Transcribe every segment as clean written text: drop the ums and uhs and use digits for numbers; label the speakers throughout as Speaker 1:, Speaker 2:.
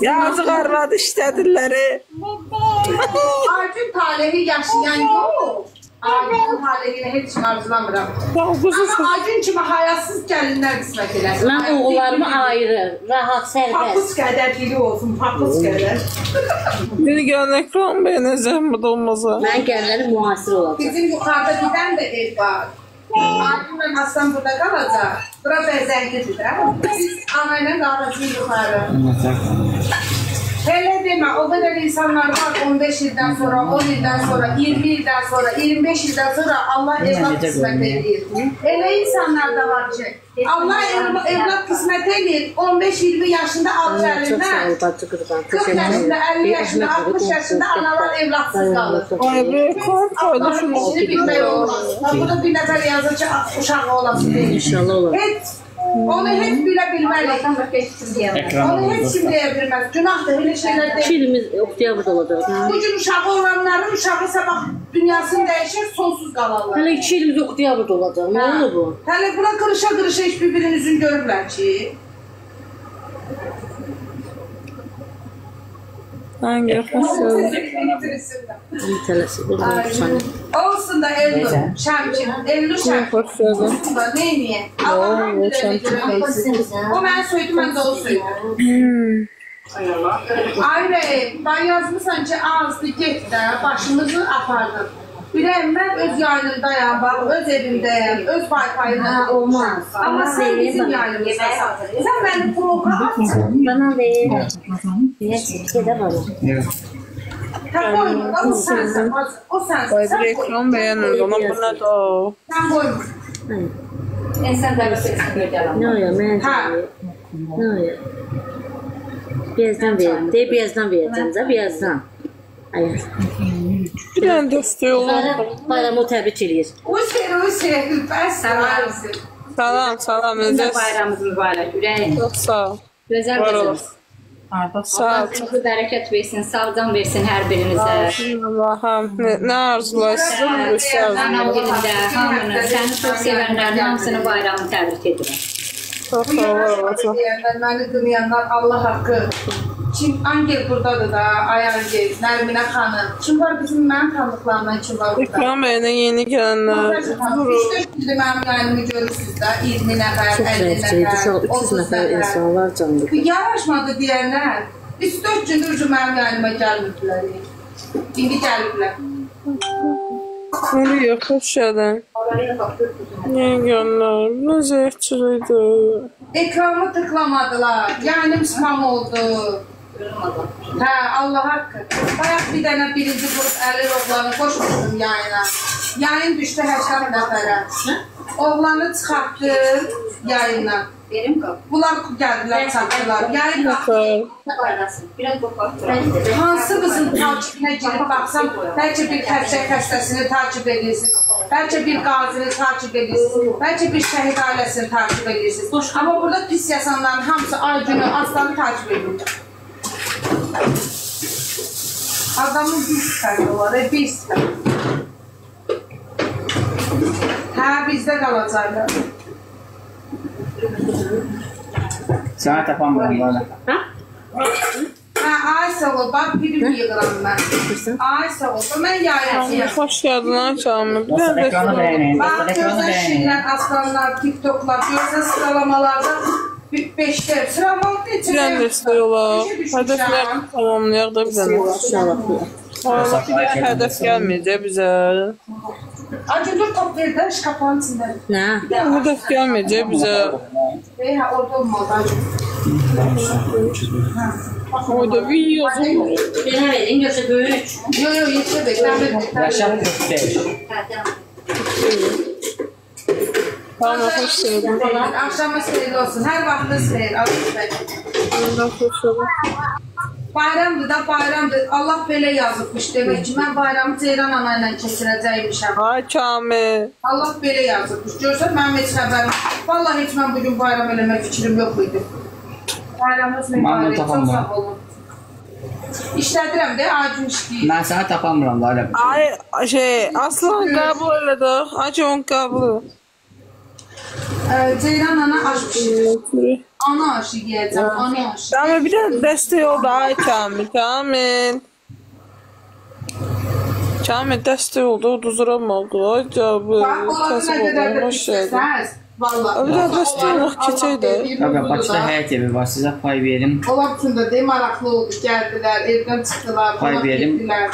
Speaker 1: Yazıq arvadı işlədirlər.
Speaker 2: Acun talehi yaşayan yox. Acun talehini heç kim arzulamıram. Ama Acun kimi hayasız gəlinlər qismət eləsin.
Speaker 3: Mən oğullarımı ayrı, rahat, sərbəst.
Speaker 2: Papuz qədər dili olsun, papuz qədər.
Speaker 1: Beni gələn ekran bəyənə zəhmət olmasa.
Speaker 3: Mən gəlləri müasir olacaq.
Speaker 2: Bizim yuxarıda birdən də ev var. Acunla Aslan burada qalacaq. Bura bəzəklidir də. Biz anayla qalacaq yuxarı. Hele demə, o qədər insanlar var 15 ildən sonra, 10 ildən sonra, 20 ildən sonra, 25 ildən sonra Allah evlat qismət edir. Elə insanlar da var ki, Allah evlat qismət edir 15-20 yaşında alt əlindən, 40 yaşında, 50 yaşında, 60 yaşında analar evlatsız qalır.
Speaker 1: Ay be, kart paylaşın.
Speaker 2: İşini bilmək olmaz. Burada bir nəfər yazır ki, uşağı olası deyil.
Speaker 3: İnşallah olur.
Speaker 2: Onu heç bilə bilməlik. Onu heç kim deyə bilməz. Günahdır, elə şeylər deyil.
Speaker 3: Filimiz oktyabr olacaq.
Speaker 2: Bu gün uşağı olanların uşağı sabah dünyasını dəyişir, sonsuz qalarlar.
Speaker 3: Hələ 2 ilimiz oktyabr olacaq. Nə olur bu?
Speaker 2: Hələ buna qırışa-qırışa heç bir-birinin üzünü görürlər ki.
Speaker 1: Hangi yapmışsın?
Speaker 2: Olsun da Elnur, Şəmkin, Elnur Şəmkin. Olsun da, neyniyə? Allah'ın o mən söydüm, mən də o söydüm. Ayrı, ben yazmışsan ki, azdı, get də, başımızı apardın. Biləyim, mən öz yayınımdayam, öz evimdəyəm, öz Wi-Fi-ına olmaz. Amma sən bizim yayınımızda satır. Sən mənim bloqa atın.
Speaker 3: Bana ver. Gedə var.
Speaker 2: Sən koyma, o sənsən. O sənsən.
Speaker 1: Ay bir ekran beğenir, ona bu ne de o?
Speaker 2: Sən koyma.
Speaker 4: İnsan da göstərəm.
Speaker 3: Nə ya, mən nə ya. Birazdan verəcəm. Deyib birazdan verəcəm də, birazdan. Ayar.
Speaker 1: Bir tane desteği olur.
Speaker 3: Bayramı təbrik eləyir.
Speaker 2: Uysir, bəs
Speaker 1: Salam, Özes.
Speaker 4: Bayramımız mübarək. Ürək.
Speaker 1: Çok sağ ol.
Speaker 4: Gözəl
Speaker 1: Var
Speaker 4: gözəl.
Speaker 1: olasın. Sağ ol.
Speaker 4: Allah bərəkət versin, sağdan versin hər birinizə.
Speaker 1: Allah'ım. Ne arzularsın?
Speaker 4: Anam günündə hamını, səni çox sevənlərin hamısını bayramı təbrik edirəm.
Speaker 1: Çok sağ ol.
Speaker 2: Məni qınayanlar Allah haqqı. Kim Angel buradadır da, Ay Angel, Nərminə xanım. Kim var bizim mənim tanıdıqlarımdan kim var burada?
Speaker 1: Ekran beğene yeni gelenler.
Speaker 2: 3-4 gündür mənim yayınımı görürsünüz də, 20 nəfər, 50 nəfər, 30
Speaker 3: nəfər
Speaker 2: nəfər.
Speaker 3: insanlar canlı.
Speaker 2: Yaraşmadı deyənlər, 3-4 gündür mənim yayınıma gəlmirdilər. İndi gəliblər.
Speaker 1: Oluyor, hoş geldin. Niye gönler? Ne zevkçiliydi.
Speaker 2: Ekranı tıklamadılar, yayınım spam oldu. Hə, Allah haqqı. Bayaq bir dənə birinci qrup Əlir oğlanı qoşmuşdum yayına. Yayın düşdü 80 nəfərə. Oğlanı çıxartdım yayından. Bunlar gəldilər, çatdılar. Yayın qalxdı. Hansı qızın takibinə girib baxsam, bəlkə bir həbşək xəstəsini takib edirsiniz, bəlkə bir qazini takib edirsiniz, bəlkə bir şəhid ailəsini takib edirsiniz. Amma burada pis yasanların hamısı ay günü aslanı takib edirlər. Adamın bir sifəti var, bir sifəti. Hə, bizdə qalacaqlar.
Speaker 5: Sana tapamıyorum böyle.
Speaker 2: Hə, ay sağ ol, bax, birim yığıram mən. Ay sağ ol, mən yayacağım.
Speaker 1: Hoş geldin Ayşamı. Bir de
Speaker 5: Ekranı beğenin.
Speaker 2: Bax, gözəl şirlər, aslanlar, TikToklar, gözəl sıralamalarda 5'te sıralamalı
Speaker 1: bir tane desteği olar. Hedefler tamamlayaq da bir tane. Hedef gelmeyecek bize.
Speaker 2: Acı dur top ver de şu kapağın içinde.
Speaker 3: Nə?
Speaker 1: Hedef gelmeyecek bize.
Speaker 2: Ha orada olmalı acı.
Speaker 1: Orada bir yazım.
Speaker 3: Denə verin, yoxsa böyük.
Speaker 2: Yo yetişe bekle.
Speaker 5: Yaşam 45.
Speaker 1: Tamam, hoş geldin.
Speaker 2: Akşama seyirli olsun. Her vaxtınız xeyir. Bayramdır da bayramdır. Allah belə yazıbmış demek ki mən bayramı Ceyran ana ilə keçirəcəkmişəm.
Speaker 1: Ay Kamil.
Speaker 2: Allah belə yazıbmış. Görsən mənim heç xəbərim. Vallahi heç mən bugün bayram eləmək fikrim yox idi. Bayramınız mübarək. Çox sağ olun. İşlədirəm də acım işləyir.
Speaker 5: Ben sana tapamıyorum böyle.
Speaker 1: Ay şey Aslan kabul elədik. Acı on kabul.
Speaker 2: Ceyran ana açmış. Ana aşı yiyeceğim, ana aşı.
Speaker 1: Kamil bir de destek ol da ay Kamil. Kamil destek oldu, uduzuramadı. Ay cabı.
Speaker 2: Bak, olanı ne kadar da pişirsəz. Vallahi.
Speaker 1: Bir de destek ol, keçək də.
Speaker 5: Qaqa, Bakıda həyət evi var, sizə pay verim.
Speaker 2: Onlar üçün də deyim, maraqlı oldu, gəldilər, evdən çıxdılar,
Speaker 5: Pay
Speaker 2: ona
Speaker 5: verim.
Speaker 2: getdilər.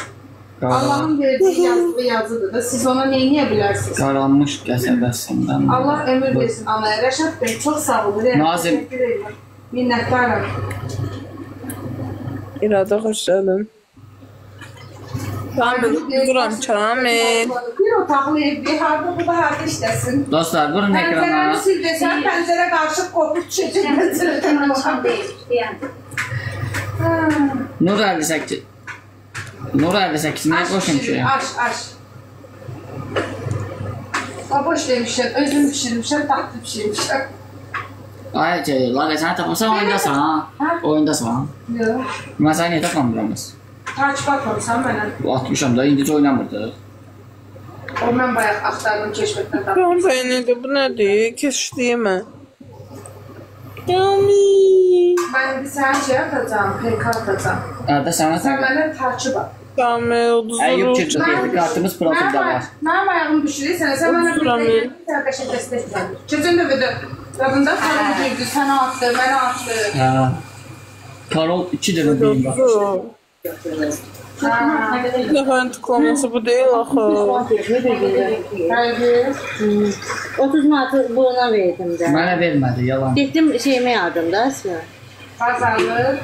Speaker 2: Allah'ın verdiği yazılı yazıdır da siz ona neyə bilərsiniz?
Speaker 5: Qaranmış qəsəbəsindən.
Speaker 2: Allah ömür versin anaya. Rəşad Bey, çox sağ olun.
Speaker 5: Nazim.
Speaker 2: Minnətdarım.
Speaker 1: İradə xoş gəldin. Kamil, duram Kamil.
Speaker 2: Bir otaqlı evdir, harada bu da harada işləsin.
Speaker 5: Dostlar, vurun ekrana.
Speaker 2: Pəncərəni sil desən, pəncərə qarışıq qopub düşəcək pəncərədən baxan deyil.
Speaker 5: Nur 58. Nur 58 nəyə qoşun ki?
Speaker 2: Aş. Boş demişəm, özüm pişirmişəm, tatlı pişirmişəm.
Speaker 5: Ay ki, Lalə səni tapmasan oyundasan ha? Oyundasan.
Speaker 2: Yox.
Speaker 5: Mən səni niyə tapamıramız?
Speaker 2: Taç baxmamısan mənə.
Speaker 5: Bu 60'am da, indici oynamırdı.
Speaker 2: O mən bayaq axtardım, keşfətdən tapdım.
Speaker 1: Kamil bəy nədir, bu nədir? Keşişdiyimə. Kamil.
Speaker 2: Mən indi sənə şey atacağım, PK atacağım.
Speaker 5: Arada sənə
Speaker 2: Sən mənə taçı bax.
Speaker 1: Kamil,
Speaker 5: Əyyub
Speaker 1: uduzurur.
Speaker 5: Kirçi kartımız profildə var.
Speaker 2: Mənim ayağımı düşürürsən, sən mənə bir də qəşəng dəstək verin. Keçən dəfə yadında Karol girdi, sənə atdı, mənə atdı.
Speaker 5: Hə. Karol 2 dəfə deyim bax.
Speaker 1: Bir dəfənin tıklaması bu deyil axı.
Speaker 3: 30 manatı buna verdim də.
Speaker 5: Mənə vermədi, yalan.
Speaker 3: Getdim şeyimi yardım da aslında.
Speaker 2: Pazarlıq.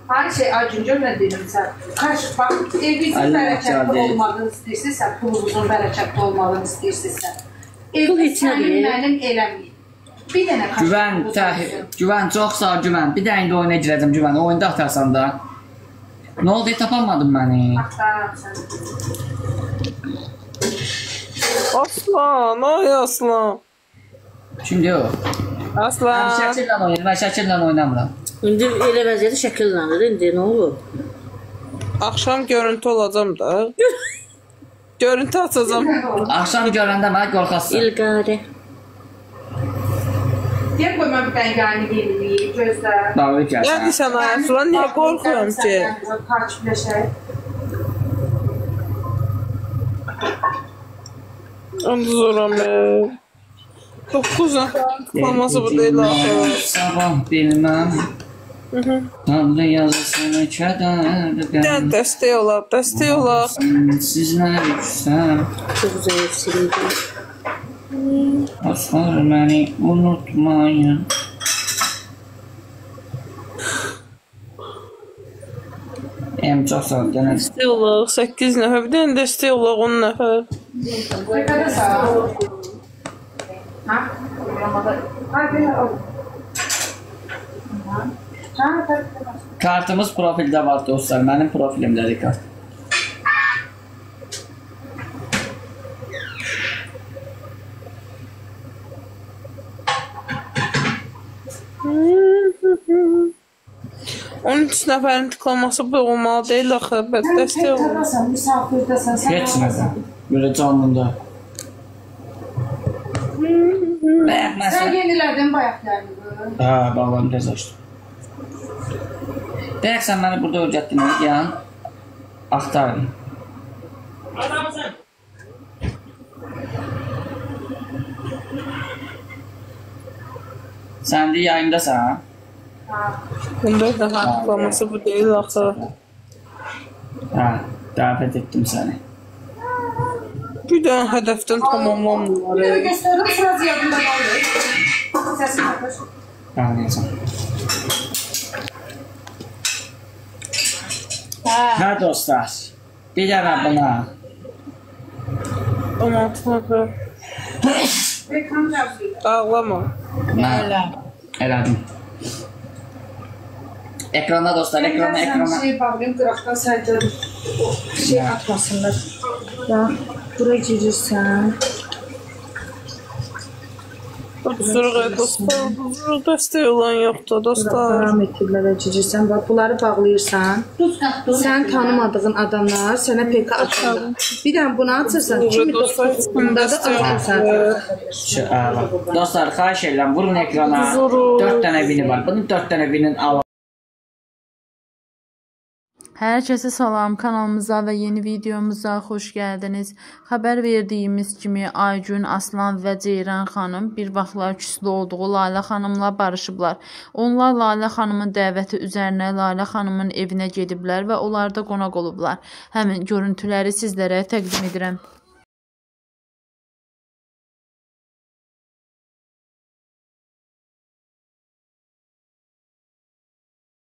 Speaker 2: Her şey acınca nə dedim sən? Kaç, bax, evinizin bərəkətli olmadığını istəyirsinizsə, pulunuzun bərəkətli olmadığını istəyirsinizsə, evdə sənin mənim eləməyin. Bir dənə kaç.
Speaker 5: Güvən, çox sağ ol Güvən. Bir dənə indi oyuna girəcəm Güvən, oyunda atarsan da. Nə oldu, tapamadın məni?
Speaker 1: Aslan, ay Aslan.
Speaker 5: Şimdi o.
Speaker 1: Aslan.
Speaker 5: Şəkillə oynayır, mən şəkillə oynamıram.
Speaker 3: İndi elə vəziyyəti şəkillanır, indi nə olur?
Speaker 1: Axşam görüntü olacam da. Görüntü açacam.
Speaker 5: Axşam görəndə mənə qorxasın.
Speaker 3: İlqarə.
Speaker 2: Deyə qoy mən bir dənə gəlini gelməyib, gözlə.
Speaker 5: Davul
Speaker 1: Nə
Speaker 5: gəlsən.
Speaker 1: deyirsən ay Aslan, niyə qorxuram ki?
Speaker 2: Kaç biləşək.
Speaker 1: Anduzuram. 9 nəfərin tıklaması bu deyil axı.
Speaker 5: Sabah bilməm. Tanrı yazısını kədərdən.
Speaker 1: Dən dəstək olar, dəstək olar.
Speaker 5: Sizlər yüksəm.
Speaker 3: Çox zəif silindi.
Speaker 5: Aslar məni unutmayın. Çox sağ ol, dənə.
Speaker 1: Dəstək olar, 8 nəfər. Bir dənə dəstək olar, 10 nəfər.
Speaker 2: Ne kadar sağ ol. Ha? Hadi al. Ha,
Speaker 5: Kartımız profildə var dostlar, mənim profilimdədir kart.
Speaker 1: Onun 3 nəfərin tıklaması bu olmalı deyil axı. Dəstək olar.
Speaker 2: Sen misafirdəsən.
Speaker 5: Heç nədən. Böyle canlıda.
Speaker 2: Sen yenilədin bayaq gəldi.
Speaker 5: Ha, bağlam tez açdım. Deyək sən məni burada öyrətdin, yan axtarın. Sən de yayındasan.
Speaker 1: Bunda nəfərin tıklaması bu deyil axı.
Speaker 5: Ha, dəvət etdim səni.
Speaker 1: Bir dənə hədəfdən tamamlanmırlar.
Speaker 2: Göstərim, sıraz yadında qalır. Səsin atır.
Speaker 5: Anlayacağım. Hə dostlar, bir dəvə buna.
Speaker 1: 16 nəfər.
Speaker 2: Reklam yazıyor.
Speaker 1: Ağlama.
Speaker 5: Elədim. Ekranda dostlar, ekrana.
Speaker 2: Sen şey bağlayayım, qıraqdan sərcədim. Şey atmasınlar. Ya, bura girirsən.
Speaker 1: Buzurıq dostlar, buzurıq dəstək olan yoxdur dostlar.
Speaker 2: Parametrlərə girirsən, bax bunları bağlayırsan. Sən tanımadığın adamlar sənə PK atırlar. Bir dənə bunu açırsan, 2900-dadır alırsan.
Speaker 5: Dostlar, xahiş edirəm, vurun ekrana. 4 dənə vini var. Bunun 4 dənə vinin alın.
Speaker 6: Hər kəsə salam, kanalımıza və yeni videomuza xoş gəldiniz. Xəbər verdiyimiz kimi Aygün Aslan və Ceyran xanım bir vaxtlar küslü olduğu Lalə xanımla barışıblar. Onlar Lalə xanımın dəvəti üzərinə Lalə xanımın evinə gediblər və onlarda qonaq olublar. Həmin görüntüləri sizlərə təqdim edirəm.